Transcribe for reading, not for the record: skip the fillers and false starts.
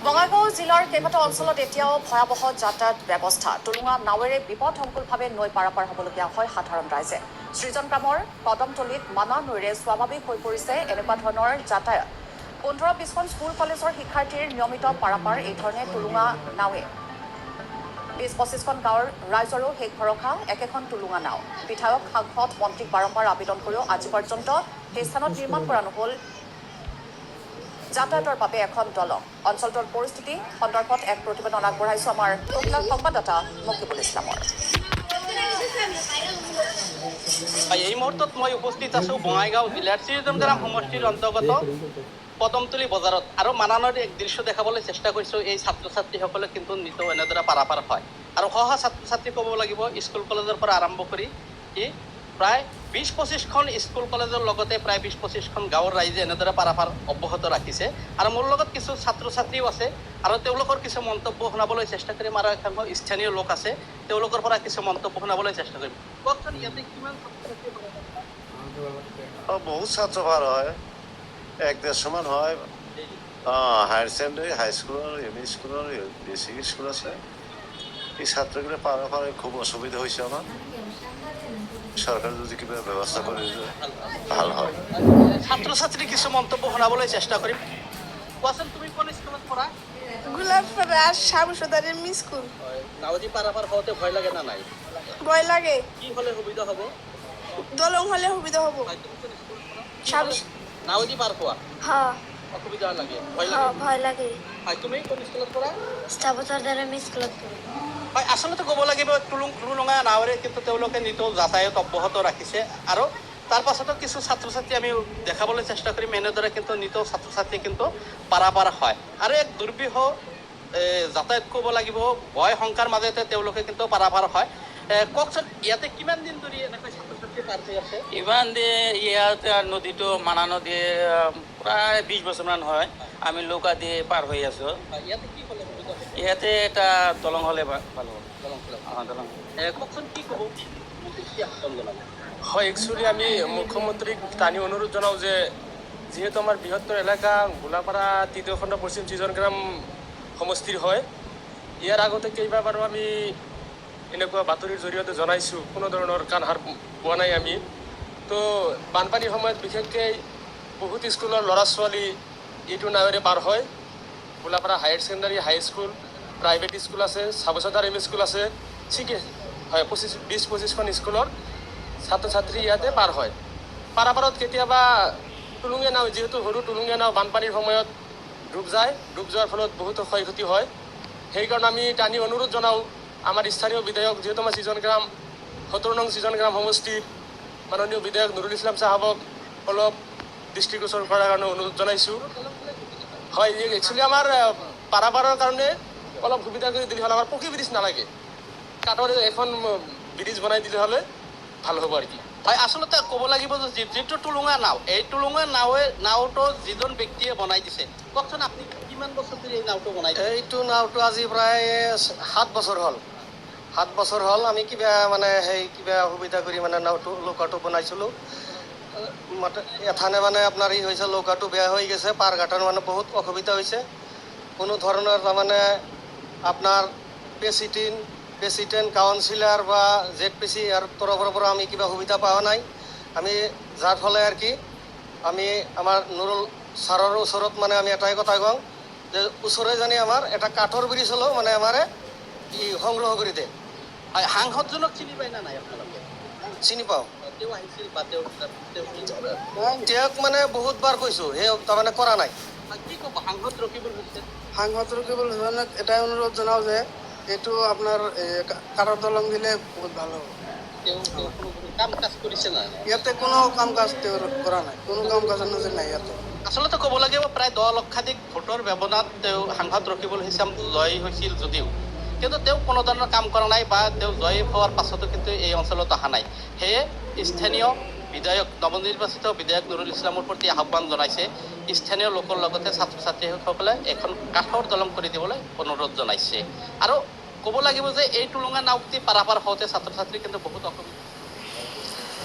বঙাইগাঁও জিলাৰ কেইবাটাও অঞ্চলত এতিয়াও ভয়াৱহ যাতায়াত ব্যৱস্থা। টুলুঙা নাৱেৰে বিপদসংকুলভাৱে নৈ পাৰাপাৰ হ'বলগীয়া হয় সাধাৰণ ৰাইজে। সৃজন গ্ৰামৰ কদমতলীত মানা নৈৰে স্বাভাৱিক হৈ পৰিছে এনেকুৱা ধৰণৰ যাতায়াত। 15-20খন স্কুল কলেজৰ শিক্ষাৰ্থীৰ নিয়মিত পাৰাপাৰ এই ধৰণে টুলুঙা নাৱে। 20-25খন গাঁৱৰ ৰাইজৰো শেষ ভৰসা একেখন টুলুঙা নাও। বিধায়ক, সাংসদ, মন্ত্ৰীক বাৰম্বাৰ আবেদন কৰিও আজি পৰ্যন্ত সেই স্থানত নিৰ্মাণ কৰা নহ'ল যাতায়াতৰ বাবে এখন দলং। অঞ্চলটোৰ পৰিস্থিতি সন্দৰ্ভত এক প্ৰতিবেদন আগবঢ়াইছো আমাৰ টোকলাৰ সংবাদদাতা মকিবুল ইছলামৰ। এই মুহূৰ্তত মই উপস্থিত আছো বঙাইগাঁও জিলাৰ শ্ৰীজনগ্ৰাম সমষ্টিৰ অন্তৰ্গত কদমতলী বজাৰত আৰু মানানৰ এক দৃশ্য দেখাবলৈ চেষ্টা কৰিছো। এই ছাত্ৰ ছাত্ৰীসকলে কিন্তু নিতৌ এনেদৰে পাৰাপাৰ হয় আৰু সহা ছাত্ৰ ছাত্ৰী ক'ব লাগিব স্কুল কলেজৰ পৰা আৰম্ভ কৰি প্ৰায় 20-25খন স্কুল কলেজৰ লগতে প্ৰায় 20-25খন গাঁৱৰ ৰাইজে এনেদৰে পাৰাপাৰ অব্যাহত ৰাখিছে আৰু মোৰ লগত কিছু ছাত্ৰ ছাত্ৰীও আছে আৰু তেওঁলোকৰ কিছু মন্তব্য শুনাবলৈ চেষ্টা কৰিম আৰু এখন স্থানীয় লোক আছে তেওঁলোকৰ পৰা কিছু মন্তব্য শুনাবলৈ চেষ্টা কৰিম। কওকচোন ইয়াতে কিমান বহুত ছাত্ৰ পাৰ হয়, 1-150 মান হয়। হায়াৰ ছেকেণ্ডেৰী, হাইস্কুলৰ, এম ই স্কুলৰ, বেছিক স্কুল আছে। এই ছাত্ৰবিলাক পাৰ খুব অসুবিধা হৈছে আমাৰ। চৰকাৰে যদি কিবা ব্যৱস্থা কৰি ভাল হয়। ছাত্ৰ ছাত্ৰী কিছু মন্তব্য শুনাবলৈ চেষ্টা কৰিম। কোৱাচোন তুমি কোন স্কুলত পঢ়া? গোলাপপাড়া শামসুদার এমই স্কুল। নাওদি পারাপার হতে ভয় লাগে না নাই? ভয় লাগে। কি হলে সুবিধা হব? দলং হলে সুবিধা হব। নাওদি পার হওয়া হ্যাঁ অসুবিধা লাগে, ভয় হ্যাঁ লাগে? ভয় লাগে। হয়, তুমি কোন স্কুলত পঢ়া? স্থাপত্যদার এমই স্কুলত পঢ়ো। হয়, আচলতে ক'ব লাগিব টুলুঙা নাৱেৰে কিন্তু তেওঁলোকে নিতৌ যাতায়াত অব্যাহত ৰাখিছে আৰু তাৰ পাছতো কিছু ছাত্ৰ ছাত্ৰী আমি দেখাবলৈ চেষ্টা কৰিম এনেদৰে কিন্তু নিতৌ ছাত্ৰ ছাত্ৰী কিন্তু পাৰাপাৰ হয় আৰু এক দুৰ্বিহ যাতায়াত ক'ব লাগিব ভয় শংকাৰ মাজতে তেওঁলোকে কিন্তু পাৰাপাৰ হয়। কওকচোন ইয়াতে কিমান দিন ধৰি এনেকৈ ছাত্ৰ ছাত্ৰী পাৰ হৈ আছে? ইমান ইয়াতে নদীটো মানা নদী প্ৰায় 20 বছৰমান হয় আমি নৌকা দিয়ে পাৰ হৈ আছোঁ। ইয়াতে কি হ'লে সুবিধা হ'ব? ইয়াতে এটা দলং হ'লে ভাল হ'ব। দলং কওকচোন কি ক'ব? হয়, একচুৱেলি আমি মুখ্যমন্ত্ৰীক টানি অনুৰোধ জনাওঁ যে যিহেতু আমাৰ বৃহত্তৰ এলেকা গোলাপাৰা তৃতীয় খণ্ড পশ্চিম সৃজনগ্ৰাম সমষ্টিৰ হয়, ইয়াৰ আগতে কেইবাবাৰো আমি এনেকুৱা বাতৰিৰ জৰিয়তে জনাইছোঁ, কোনো ধৰণৰ কাণসাৰ পোৱা নাই আমি। তো বানপানীৰ সময়ত বিশেষকৈ বহুত স্কুলৰ ল'ৰা ছোৱালী এইটো নাৱেৰে পাৰ হয়। Golapara higher secondary, high school, private school আছে, চাবচদাৰ এম ই স্কুল আছে, ঠিকে হয়, 20-25খন স্কুলৰ ছাত্ৰ ছাত্ৰী ইয়াতে পাৰ হয়। পাৰাপাৰত কেতিয়াবা টুলুঙীয়া নাও, যিহেতু সৰু টুলুঙীয়া নাও বানপানীৰ সময়ত ডুব যায়, ডুব যোৱাৰ ফলত বহুতো ক্ষয় ক্ষতি হয়। সেইকাৰণে আমি টানি অনুৰোধ জনাওঁ আমাৰ স্থানীয় বিধায়ক, যিহেতু আমাৰ সৃজনগ্ৰাম 17 নং সৃজনগ্ৰাম সমষ্টিৰ মাননীয় বিধায়ক নুৰুল ইছলাম চাহাবক অলপ দৃষ্টিগোচৰ কৰাৰ কাৰণে অনুৰোধ জনাইছোঁ। হয়, একচুৱেলি আমাৰ পাৰাপাৰৰ কাৰণে অলপ সুবিধা কৰি দিলে হ'লে আমাৰ পকী ব্ৰিজ নালাগে, কাঠৰ এখন ব্ৰিজ বনাই দিলে হ'লে ভাল হ'ব আৰু কি। হয়, আচলতে ক'ব লাগিব যে যিটো টুলুঙা নাও, এই টুলুঙা নাওটো যিজন ব্যক্তিয়ে বনাই দিছে, কওকচোন আপুনি কিমান বছৰ ধৰি এই নাওটো বনাই দিছে? এইটো নাওটো আজি প্ৰায় 7 বছৰ হ'ল। 7 বছৰ হ'ল আমি কিবা মানে কিবা সুবিধা কৰি মানে নাওটো লৌকাটো বনাইছিলোঁ। এথানে মানে আপোনাৰ হৈছে লৌকাটো বেয়া হৈ গৈছে, পাৰ ঘাটৰ মানে বহুত অসুবিধা হৈছে। কোনো ধৰণৰ তাৰমানে আপোনাৰ প্ৰেচিডেণ্ট কাউন্সিলাৰ বা ZPC ইয়াৰ তৰফৰ পৰা আমি কিবা সুবিধা পোৱা নাই। আমি যাৰ ফলে আৰু কি আমি আমাৰ নুৰুল ছাৰৰ ওচৰত মানে আমি এটাই কথা কওঁ যে ওচৰে জানি আমাৰ এটা কাঠৰ ব্ৰিজ হ'লেও মানে আমাৰে সংগ্ৰহ কৰি দিয়ে। হয়, সাংসদজনক চিনি পায় না নাই আপোনালোকে? চিনি পাওঁ। তেওঁ আহিছিল বা তেওঁক মানে বহুতবাৰ কৈছোঁ, সেই তাৰমানে কৰা নাই। কি ক'ব? সাংসদ ৰকিবুল হুছেইন। সাংসদ ৰকিবুল হুছেইনক এটাই অনুৰোধ জনাওঁ যে এইটো আপোনাৰ কাঠৰ দলং দিলে বহুত ভাল হ'ব। তেওঁ কাম কাজ কৰিছে না? ইয়াতে কোনো কাম কাজ তেওঁ কৰা নাই, কোনো কাম কাজৰ নজৰ নাই ইয়াতে। আচলতে ক'ব লাগিব প্ৰায় 10 লক্ষাধিক ভোটৰ ব্যৱধানত তেওঁ সাংসদ ৰকিবুল হুছেইন জয়ী হৈছিল যদিও কিন্তু তেওঁ কোনো ধৰণৰ কাম কৰা নাই বা তেওঁ জয়ী হোৱাৰ পাছতো কিন্তু এই অঞ্চলত অহা নাই। সেয়ে স্থানীয় বিধায়ক, নৱনিৰ্বাচিত বিধায়ক নুৰুল ইছলামৰ প্ৰতি আহ্বান জনাইছে স্থানীয় লোকৰ লগতে ছাত্ৰ ছাত্ৰীসকলে এখন কাঠৰ দলং কৰি দিবলৈ অনুৰোধ জনাইছে। আৰু ক'ব লাগিব যে এই টুলুঙা নাওটি পাৰাপাৰ হওঁতে ছাত্ৰ ছাত্ৰী কিন্তু বহুত অসুবিধা